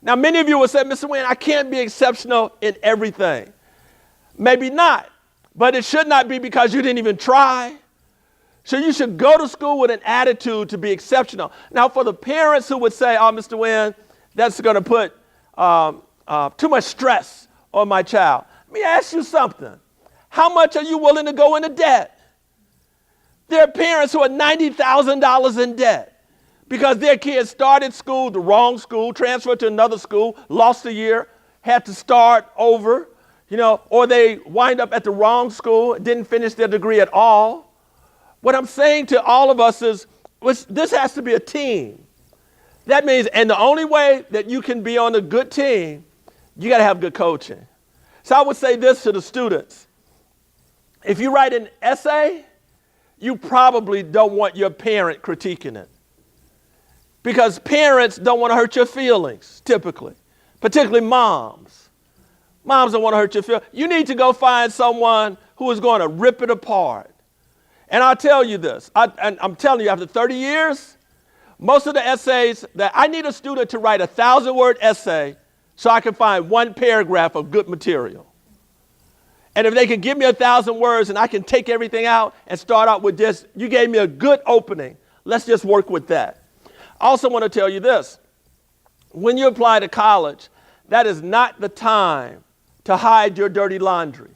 B: Now, many of you will say, Mr. Wynn, I can't be exceptional in everything. Maybe not, but it should not be because you didn't even try. So you should go to school with an attitude to be exceptional. Now, for the parents who would say, oh, Mr. Wynn, that's going to put too much stress on my child. Let me ask you something. How much are you willing to go into debt? There are parents who are $90,000 in debt because their kids started school, the wrong school, transferred to another school, lost a year, had to start over, or they wind up at the wrong school, didn't finish their degree at all. What I'm saying to all of us is this has to be a team. That means, and the only way that you can be on a good team, you got to have good coaching. So I would say this to the students. If you write an essay, you probably don't want your parent critiquing it. Because parents don't want to hurt your feelings, typically, particularly moms. Moms don't want to hurt your feelings. You need to go find someone who is going to rip it apart. And I'll tell you this, I'm telling you, after 30 years, most of the essays that I need a student to write a 1,000-word essay so I can find one paragraph of good material. And if they can give me 1,000 words and I can take everything out and start out with just, you gave me a good opening, let's just work with that. I also want to tell you this. When you apply to college, that is not the time to hide your dirty laundry.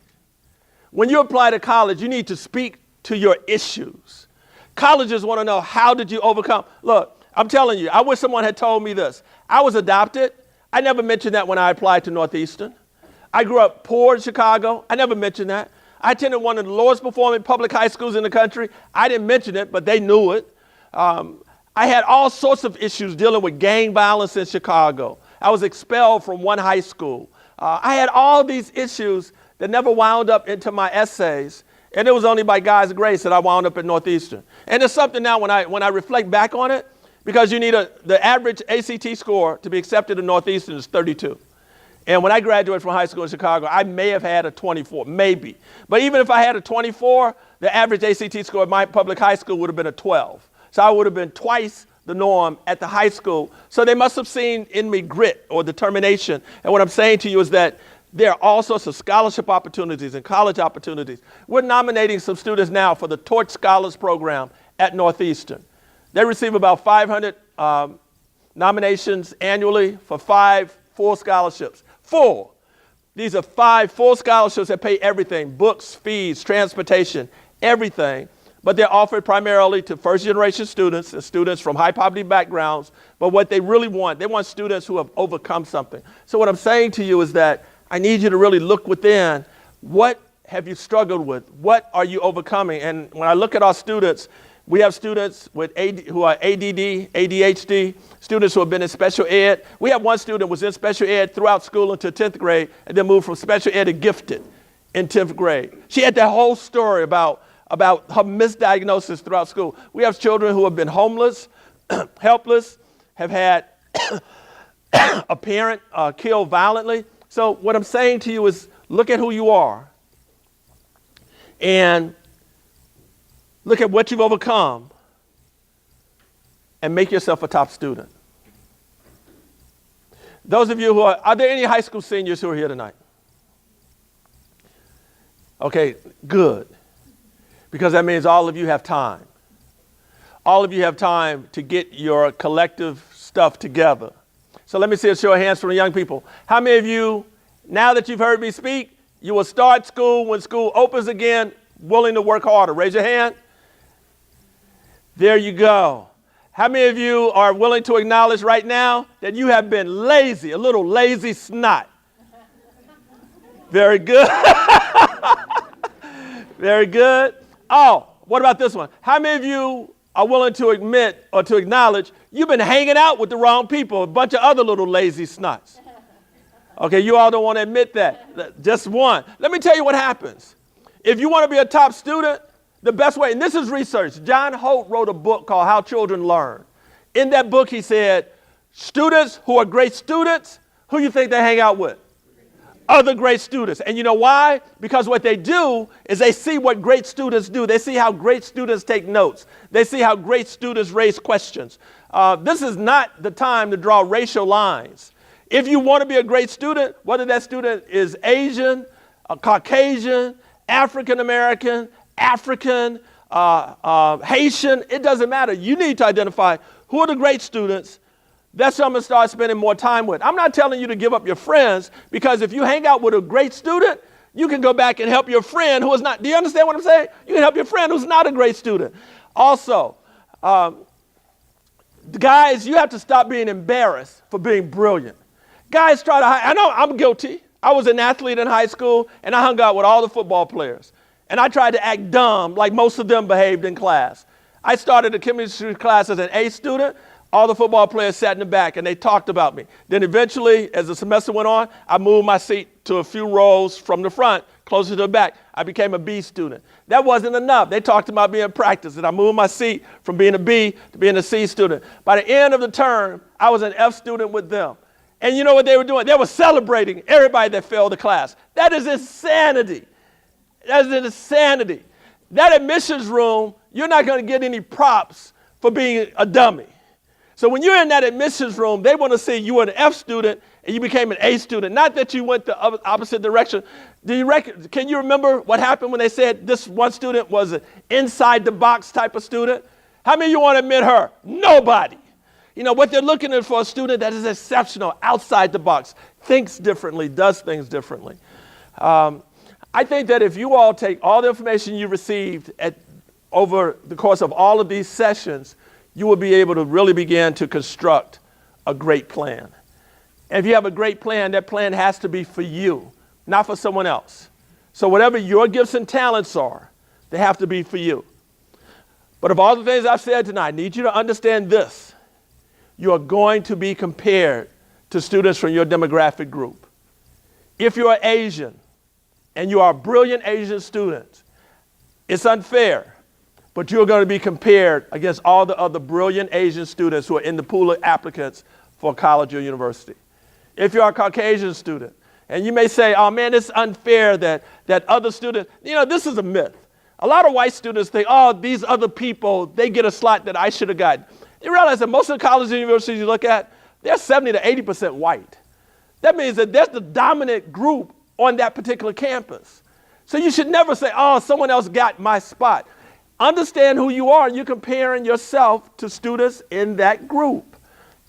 B: When you apply to college, you need to speak to your issues. Colleges want to know, how did you overcome? Look, I'm telling you, I wish someone had told me this. I was adopted. I never mentioned that when I applied to Northeastern. I grew up poor in Chicago. I never mentioned that. I attended one of the lowest performing public high schools in the country. I didn't mention it, but they knew it. I had all sorts of issues dealing with gang violence in Chicago. I was expelled from one high school. I had all these issues that never wound up into my essays. And it was only by God's grace that I wound up at Northeastern. And it's something now when I reflect back on it, because you need the average ACT score to be accepted at Northeastern is 32. And when I graduated from high school in Chicago, I may have had a 24, maybe. But even if I had a 24, the average ACT score at my public high school would have been a 12. So I would have been twice the norm at the high school. So they must have seen in me grit or determination. And what I'm saying to you is that there are all sorts of scholarship opportunities and college opportunities. We're nominating some students now for the Torch Scholars Program at Northeastern. They receive about 500 nominations annually for 5 full scholarships. 4. These are 5 full scholarships that pay everything, books, fees, transportation, everything. But they're offered primarily to first-generation students and students from high poverty backgrounds. But what they really want, they want students who have overcome something. So what I'm saying to you is that I need you to really look within. What have you struggled with? What are you overcoming? And when I look at our students, we have students with who are ADD, ADHD, students who have been in special ed. We have one student who was in special ed throughout school until 10th grade and then moved from special ed to gifted in 10th grade. She had that whole story about her misdiagnosis throughout school. We have children who have been homeless, helpless, have had a parent killed violently. So what I'm saying to you is look at who you are and look at what you've overcome and make yourself a top student. Those of you who are there any high school seniors who are here tonight? Okay, good. Because that means all of you have time. All of you have time to get your collective stuff together. So let me see a show of hands from the young people. How many of you, now that you've heard me speak, you will start school when school opens again, willing to work harder? Raise your hand. There you go. How many of you are willing to acknowledge right now that you have been lazy, a little lazy snot? Very good. Very good. Oh, what about this one? How many of you are willing to admit or to acknowledge you've been hanging out with the wrong people, a bunch of other little lazy snots? Okay, you all don't want to admit that. Just one. Let me tell you what happens. If you want to be a top student, the best way, and this is research. John Holt wrote a book called How Children Learn. In that book, he said, students who are great students, who you think they hang out with? Other great students. And you know why? Because what they do is they see what great students do. They see how great students take notes. They see how great students raise questions. This is not the time to draw racial lines. If you want to be a great student, whether that student is Asian, Caucasian, African American, African, Haitian, it doesn't matter. You need to identify who are the great students. That's who I'm going to start spending more time with. I'm not telling you to give up your friends, because if you hang out with a great student, you can go back and help your friend who is not. Do you understand what I'm saying? You can help your friend who's not a great student. Also, guys, you have to stop being embarrassed for being brilliant. Guys try to hide. I know I'm guilty. I was an athlete in high school, and I hung out with all the football players. And I tried to act dumb like most of them behaved in class. I started a chemistry class as an A student. All the football players sat in the back, and they talked about me. Then eventually, as the semester went on, I moved my seat to a few rows from the front, closer to the back. I became a B student. That wasn't enough. They talked about me in practice, and I moved my seat from being a B to being a C student. By the end of the term, I was an F student with them. And you know what they were doing? They were celebrating everybody that failed the class. That is insanity. That is insanity. That admissions room, you're not going to get any props for being a dummy. So when you're in that admissions room, they want to see you were an F student and you became an A student. Not that you went the opposite direction. Can you remember what happened when they said this one student was an inside the box type of student? How many of you want to admit her? Nobody. You know, what they're looking for a student that is exceptional, outside the box, thinks differently, does things differently. I think that if you all take all the information you received over the course of all of these sessions, you will be able to really begin to construct a great plan. And if you have a great plan, that plan has to be for you, not for someone else. So whatever your gifts and talents are, they have to be for you. But of all the things I've said tonight, I need you to understand this. You are going to be compared to students from your demographic group. If you are Asian and you are a brilliant Asian student, it's unfair, but you're going to be compared against all the other brilliant Asian students who are in the pool of applicants for college or university. If you're a Caucasian student, and you may say, oh man, it's unfair that other students, you know, this is a myth. A lot of white students think, oh, these other people, they get a slot that I should have gotten. You realize that most of the colleges and universities you look at, they're 70 to 80% white. That means that that's the dominant group on that particular campus. So you should never say, oh, someone else got my spot. Understand who you are. You're comparing yourself to students in that group.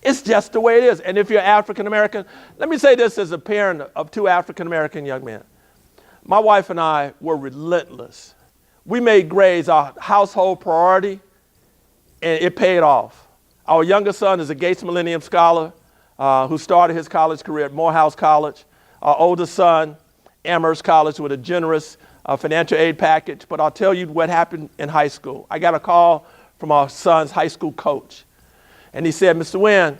B: It's just the way it is. And if you're African American, let me say this as a parent of two African American young men. My wife and I were relentless. We made grades our household priority, and it paid off. Our youngest son is a Gates Millennium Scholar who started his college career at Morehouse College. Our oldest son, Amherst College, with a generous financial aid package. But I'll tell you what happened in high school. I got a call from our son's high school coach. And he said, Mr. Wynn,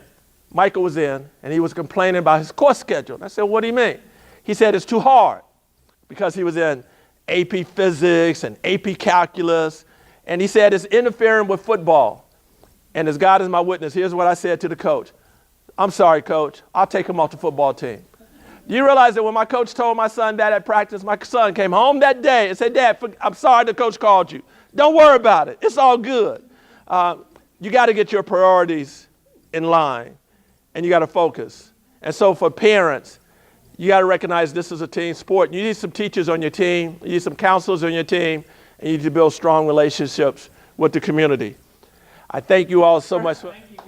B: Mychal was in, and he was complaining about his course schedule. And I said, what do you mean? He said, it's too hard, because he was in AP Physics and AP Calculus. And he said, it's interfering with football. And as God is my witness, here's what I said to the coach. I'm sorry, coach. I'll take him off the football team. Do you realize that when my coach told my son that at practice, my son came home that day and said, Dad, I'm sorry the coach called you. Don't worry about it. It's all good. You got to get your priorities in line, and you got to focus. And so for parents, you got to recognize this is a team sport. You need some teachers on your team. You need some counselors on your team. And you need to build strong relationships with the community. I thank you all so much.
A: Thank you.